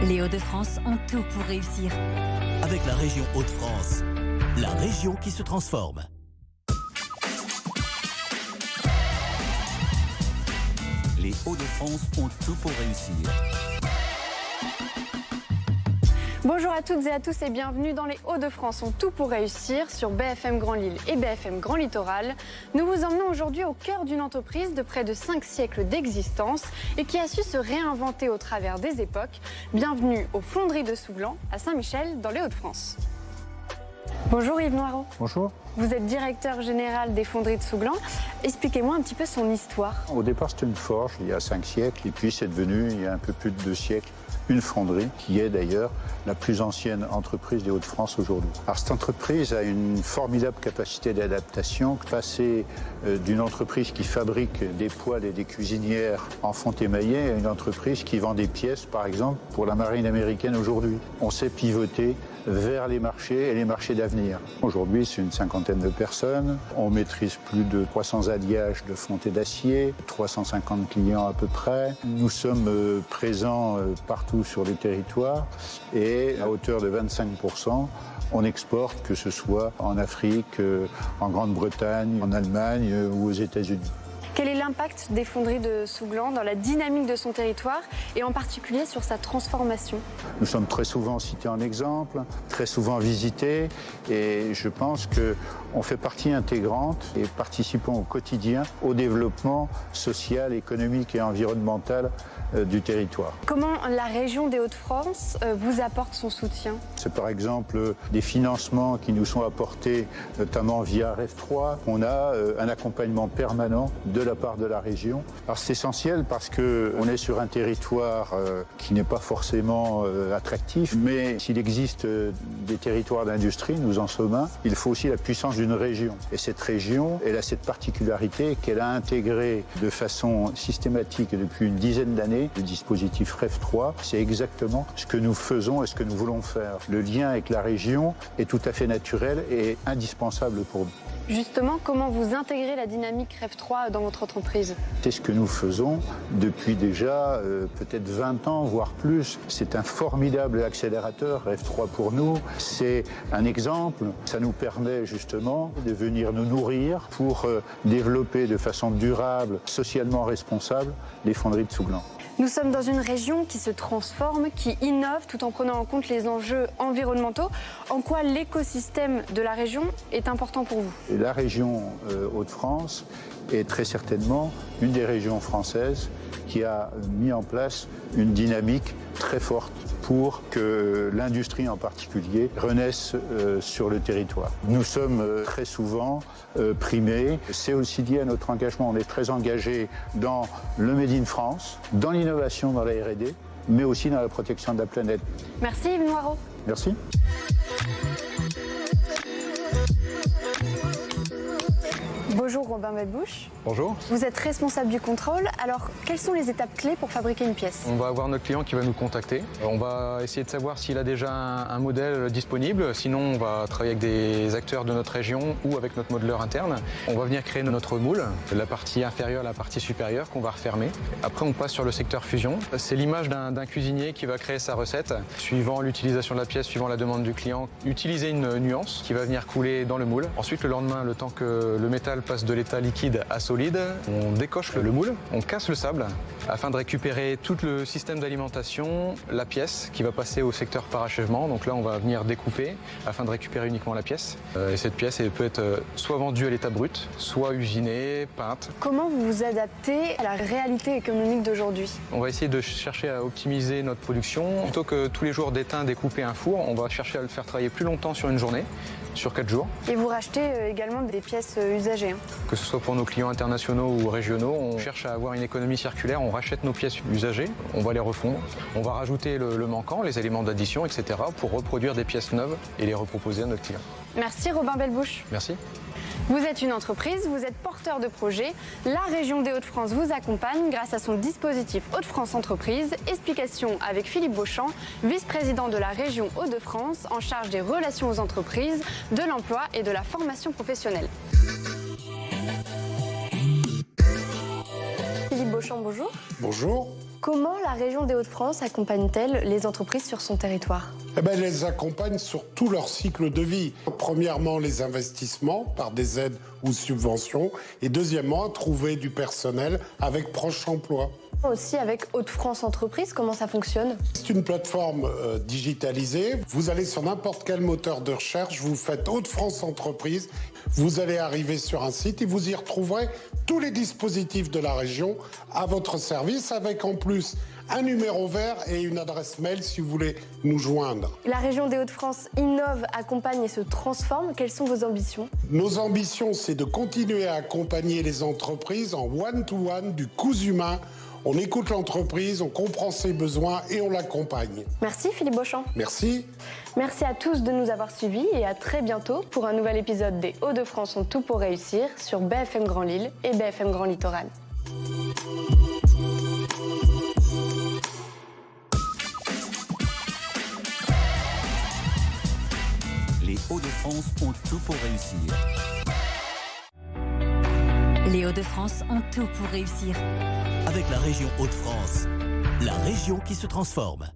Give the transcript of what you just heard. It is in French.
Les Hauts-de-France ont tout pour réussir. Avec la région Hauts-de-France, la région qui se transforme. Les Hauts-de-France ont tout pour réussir. Bonjour à toutes et à tous et bienvenue dans les Hauts-de-France ont tout pour réussir sur BFM Grand Lille et BFM Grand Littoral. Nous vous emmenons aujourd'hui au cœur d'une entreprise de près de 5 siècles d'existence et qui a su se réinventer au travers des époques. Bienvenue aux Fonderies de Souglan à Saint-Michel dans les Hauts-de-France. Bonjour Yves Noireau. Bonjour. Vous êtes directeur général des Fonderies de Souglan. Expliquez-moi un petit peu son histoire. Au départ, c'était une forge il y a 5 siècles et puis c'est devenu, il y a un peu plus de 2 siècles, une fonderie qui est d'ailleurs la plus ancienne entreprise des Hauts-de-France aujourd'hui. Alors cette entreprise a une formidable capacité d'adaptation, passer d'une entreprise qui fabrique des poêles et des cuisinières en fonte émaillée à une entreprise qui vend des pièces, par exemple, pour la marine américaine aujourd'hui. On s'est pivoté vers les marchés et les marchés d'avenir. Aujourd'hui, c'est une cinquantaine de personnes. On maîtrise plus de 300 alliages de fonte et d'acier, 350 clients à peu près. Nous sommes présents partout sur le territoire et à hauteur de 25%, on exporte, que ce soit en Afrique, en Grande-Bretagne, en Allemagne ou aux États-Unis. Quel est l'impact des Fonderies de Souglan dans la dynamique de son territoire et en particulier sur sa transformation? Nous sommes très souvent cités en exemple, très souvent visités et je pense qu'on fait partie intégrante et participons au quotidien au développement social, économique et environnemental du territoire. Comment la région des Hauts-de-France vous apporte son soutien? C'est par exemple des financements qui nous sont apportés notamment via REF3. On a un accompagnement permanent de la part de la région. Alors c'est essentiel parce qu'on est sur un territoire qui n'est pas forcément attractif, mais s'il existe des territoires d'industrie, nous en sommes un, il faut aussi la puissance d'une région. Et cette région, elle a cette particularité qu'elle a intégré de façon systématique depuis une dizaine d'années le dispositif REF3. C'est exactement ce que nous faisons et ce que nous voulons faire. Le lien avec la région est tout à fait naturel et indispensable pour nous. Justement, comment vous intégrez la dynamique REF3 dans votre entreprise? C'est ce que nous faisons depuis déjà peut-être 20 ans, voire plus. C'est un formidable accélérateur, REF3 pour nous. C'est un exemple. Ça nous permet justement de venir nous nourrir pour développer de façon durable, socialement responsable, les fonderies de Souglan. Nous sommes dans une région qui se transforme, qui innove tout en prenant en compte les enjeux environnementaux. En quoi l'écosystème de la région est important pour vous? La région Hauts-de-France est très certainement une des régions françaises qui a mis en place une dynamique très forte pour que l'industrie en particulier renaisse sur le territoire. Nous sommes très souvent primés. C'est aussi lié à notre engagement. On est très engagé dans le Made in France, dans l'innovation, dans la R&D, mais aussi dans la protection de la planète. Merci Yves Noireau. Merci. Bonjour Robin Belbouche. Bonjour. Vous êtes responsable du contrôle. Alors, quelles sont les étapes clés pour fabriquer une pièce? On va avoir notre client qui va nous contacter. On va essayer de savoir s'il a déjà un modèle disponible. Sinon, on va travailler avec des acteurs de notre région ou avec notre modeleur interne. On va venir créer notre moule, la partie inférieure, la partie supérieure qu'on va refermer. Après, on passe sur le secteur fusion. C'est l'image d'un cuisinier qui va créer sa recette. Suivant l'utilisation de la pièce, suivant la demande du client, utiliser une nuance qui va venir couler dans le moule. Ensuite, le lendemain, le temps que le métal passe de l'état liquide à solide, on décoche le moule, on casse le sable afin de récupérer tout le système d'alimentation, la pièce qui va passer au secteur parachèvement. Donc là, on va venir découper afin de récupérer uniquement la pièce. Et cette pièce, elle peut être soit vendue à l'état brut, soit usinée, peinte. Comment vous vous adaptez à la réalité économique d'aujourd'hui? On va essayer de chercher à optimiser notre production. Plutôt que tous les jours d'étain découper un four, on va chercher à le faire travailler plus longtemps sur une journée, sur 4 jours. Et vous rachetez également des pièces usagées? Que ce soit pour nos clients internationaux ou régionaux, on cherche à avoir une économie circulaire, on rachète nos pièces usagées, on va les refondre, on va rajouter le manquant, les éléments d'addition, etc. pour reproduire des pièces neuves et les reproposer à notre client. Merci Robin Belbouche. Merci. Vous êtes une entreprise, vous êtes porteur de projet. La région des Hauts-de-France vous accompagne grâce à son dispositif Hauts-de-France Entreprises. Explication avec Philippe Beauchamp, vice-président de la région Hauts-de-France en charge des relations aux entreprises, de l'emploi et de la formation professionnelle. Philippe Beauchamp, bonjour. Bonjour. Comment la région des Hauts-de-France accompagne-t-elle les entreprises sur son territoire ? Elle les accompagne sur tout leur cycle de vie. Premièrement, les investissements par des aides ou subventions. Et deuxièmement, trouver du personnel avec Proche Emploi. Aussi avec Hauts-de-France Entreprises, comment ça fonctionne ? C'est une plateforme digitalisée. Vous allez sur n'importe quel moteur de recherche, vous faites Hauts-de-France Entreprises, vous allez arriver sur un site et vous y retrouverez tous les dispositifs de la région à votre service, avec en plus un numéro vert et une adresse mail si vous voulez nous joindre. La région des Hauts-de-France innove, accompagne et se transforme. Quelles sont vos ambitions ? Nos ambitions, c'est de continuer à accompagner les entreprises en one-to-one, du cousu humain. On écoute l'entreprise, on comprend ses besoins et on l'accompagne. Merci Philippe Beauchamp. Merci. Merci à tous de nous avoir suivis et à très bientôt pour un nouvel épisode des Hauts-de-France ont tout pour réussir sur BFM Grand Lille et BFM Grand Littoral. Les Hauts-de-France ont tout pour réussir. Les Hauts-de-France ont tout pour réussir. Avec la région Hauts-de-France, la région qui se transforme.